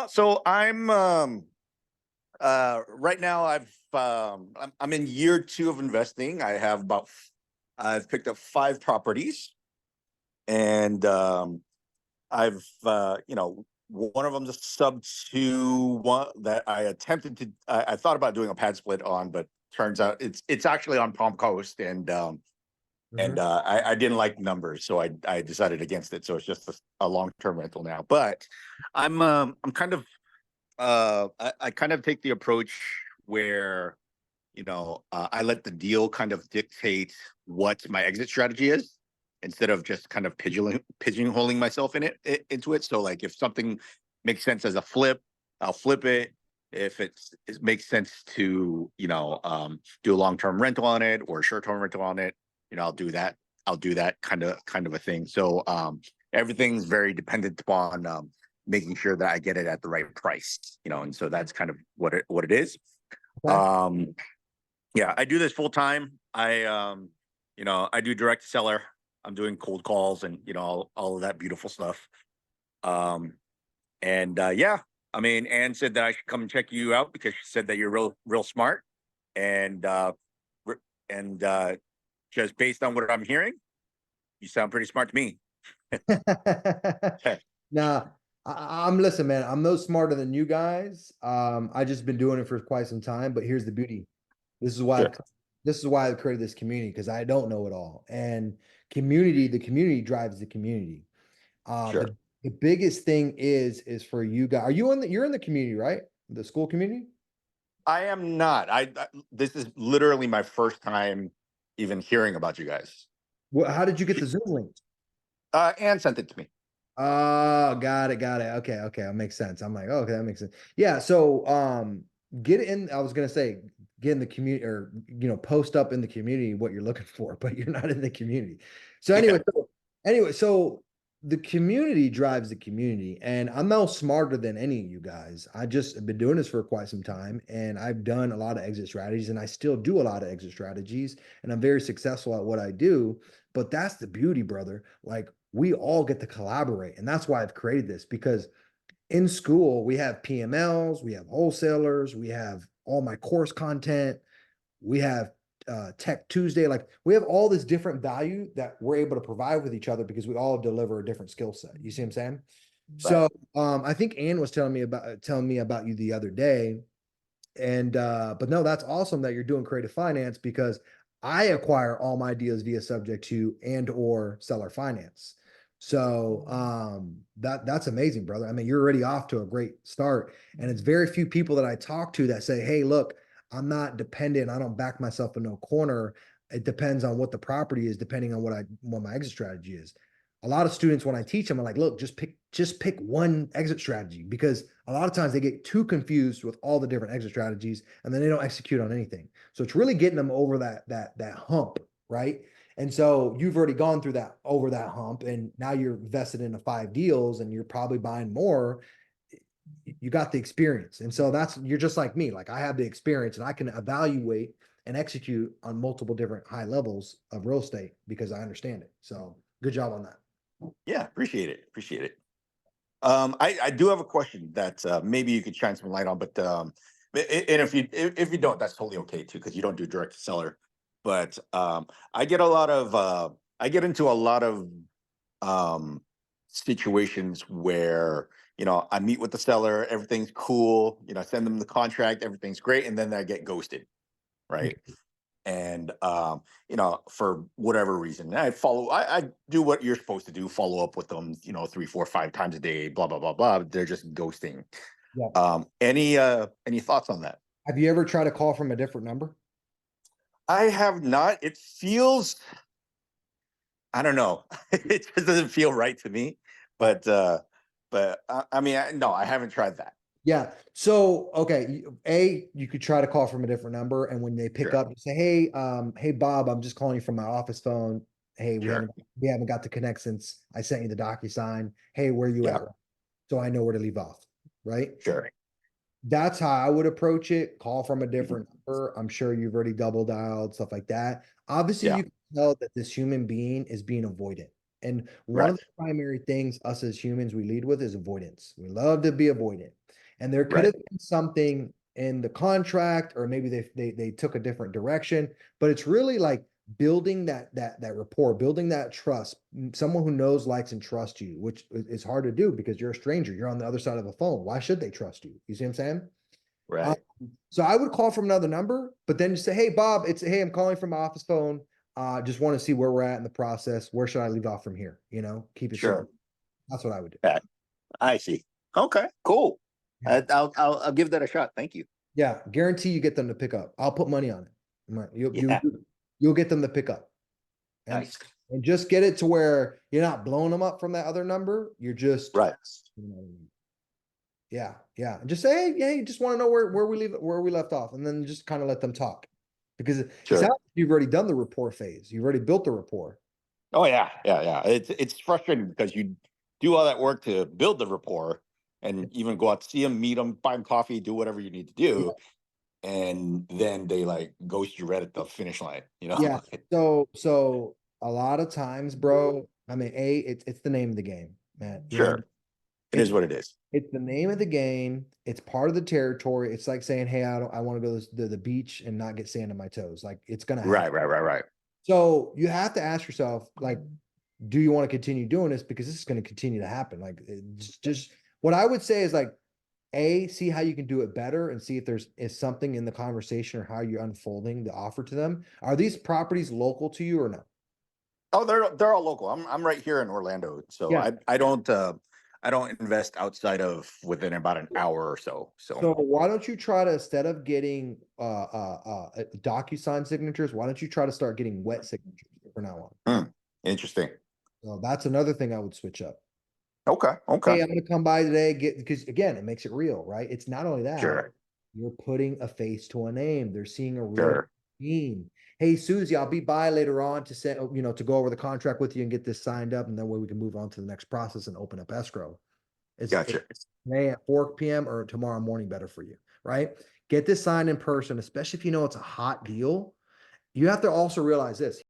So right now I'm in year 2 of investing. I've picked up 5 properties, and I've one of them is sub to one that I attempted to. I thought about doing a pad split on, but turns out it's actually on Palm Coast, and I didn't like numbers, so I decided against it. So it's just a long-term rental now. But I'm kind of I kind of take the approach where I let the deal kind of dictate what my exit strategy is, instead of just kind of pigeonholing myself into it. So like if something makes sense as a flip, I'll flip it. If it makes sense to do a long-term rental on it or a short-term rental on it, I'll do that. I'll do that kind of a thing. So everything's very dependent upon making sure that I get it at the right price, and so that's kind of what it is. Okay. Yeah, I do this full time. I do direct seller. I'm doing cold calls and all of that beautiful stuff. Yeah, I mean, Anne said that I should come and check you out because she said that you're real smart, and and just based on what I'm hearing, you sound pretty smart to me. Nah, I'm listen, man. I'm no smarter than you guys. I just been doing it for quite some time. But here's the beauty. This is why Sure. this is why I created this community, because I don't know it all. And the community drives the community. Uh, Sure. the the biggest thing is for you guys. You're in the community, right? The school community? I am not. This is literally my first time even hearing about you guys. How did you get the Zoom link? Anne sent it to me. Oh, got it, got it. Okay, that makes sense. I'm like, oh, okay, that makes sense. Yeah, so get in. I was gonna say get in the community, or post up in the community what you're looking for, but you're not in the community. So Yeah. anyway, the community drives the community, and I'm no smarter than any of you guys. I just have been doing this for quite some time, and I've done a lot of exit strategies, and I still do a lot of exit strategies, and I'm very successful at what I do. But that's the beauty, brother. Like, we all get to collaborate. And that's why I've created this, because in school, we have PMLs, we have wholesalers, we have all my course content, we have Tech Tuesday. Like, we have all this different value that we're able to provide with each other because we all deliver a different skill set. You see what I'm saying? Right. So I think Ann was telling me about you the other day. And but no, that's awesome that you're doing creative finance, because I acquire all my deals via subject to and or seller finance. So that's amazing, brother. I mean, you're already off to a great start. And it's very few people that I talk to that say, hey, look, I'm not dependent. I don't back myself in no corner. It depends on what the property is, depending on what my exit strategy is. A lot of students, when I teach them, I'm like, look, just pick one exit strategy, because a lot of times they get too confused with all the different exit strategies, and then they don't execute on anything. So it's really getting them over that hump, right? And so you've already gone through over that hump, and now you're vested into 5 deals, and you're probably buying more. You got the experience, and so you're just like me. Like, I have the experience, and I can evaluate and execute on multiple different high levels of real estate because I understand it. So good job on that. Yeah, appreciate it. Appreciate it. I do have a question that maybe you could shine some light on, but and if you don't, that's totally okay too, because you don't do direct to seller. But I get into a lot of situations where I meet with the seller, everything's cool, I send them the contract, everything's great, and then I get ghosted, right? And for whatever reason, I do what you're supposed to do, follow up with them 3 4 5 times a day, blah blah blah blah. They're just ghosting. Yeah. Any thoughts on that? Have you ever tried to call from a different number? I have not. It feels, I don't know. It just doesn't feel right to me. But I mean, no, I haven't tried that. Yeah. So, okay, you could try to call from a different number, and when they pick Sure. up, you say, "Hey, Bob, I'm just calling you from my office phone. Hey, we Sure. haven't got to connect since I sent you the DocuSign. Hey, where you Yeah. at?" So I know where to leave off, right? Sure. That's how I would approach it. Call from a Mhm. different number. I'm sure you've already double dialed, stuff like that. Obviously, Yeah. you can tell that this human being is being avoidant. And one Right. of the primary things us as humans we lead with is avoidance. We love to be avoidant. And there could Right. have been something in the contract, or maybe they took a different direction, but it's really like building that rapport, building that trust, someone who knows, likes, and trusts you, which is hard to do because you're a stranger. You're on the other side of the phone. Why should they trust you? You see what I'm saying? Um, Right. so I would call from another number, but then you say, "Hey, Bob, hey, I'm calling from my office phone. Just want to see where we're at in the process. Where should I leave off from here? Keep it simple." Sure. That's what I would do. Yeah, I see. Okay, cool. Yeah. I'll give that a shot. Thank you. Yeah, guarantee you get them to pick up. I'll put money on it. Right. Yeah. You'll get them to pick up. And Nice. and just get it to where you're not blowing them up from that other number. You're just Right. Yeah, yeah. And just say, hey, you just want to know where we left off, and then just kind of let them talk. Because it sounds Sure. like you've already done the rapport phase. You've already built the rapport. Oh yeah, yeah, yeah. It's frustrating because you do all that work to build the rapport and even go out to see them, meet them, buy them coffee, do whatever you need to do, and then they like ghost you right at the finish line. Yeah. So a lot of times, bro, I mean, it's the name of the game, man. Sure. It is It's what it is. it's the name of the game. It's part of the territory. It's like saying, "Hey, I want to go to the beach and not get sand on my toes." Like, it's gonna happen. Right, right, right, right. So you have to ask yourself, like, do you want to continue doing this? Because this is going to continue to happen. Like, just what I would say is, like, see how you can do it better, and see if is something in the conversation or how you're unfolding the offer to them. Are these properties local to you or no? Oh, they're all local. I'm right here in Orlando, so Yeah. I don't invest outside of within about an hour or so. So So why don't you try to, instead of getting DocuSign signatures, why don't you try to start getting wet signatures from now on? Interesting. So that's another thing I would switch up. Okay. Okay. Hey, I'm gonna come by today, because again, it makes it real, right? It's not only that, Sure. you're putting a face to a name. They're seeing a real Sure. team. Hey, Susie, I'll be by later on to say, to go over the contract with you and get this signed up, and then we can move on to the next process and open up escrow. It's Gotcha. today at 4 p.m. or tomorrow morning better for you, right? Get this signed in person, especially if you know it's a hot deal. You have to also realize this.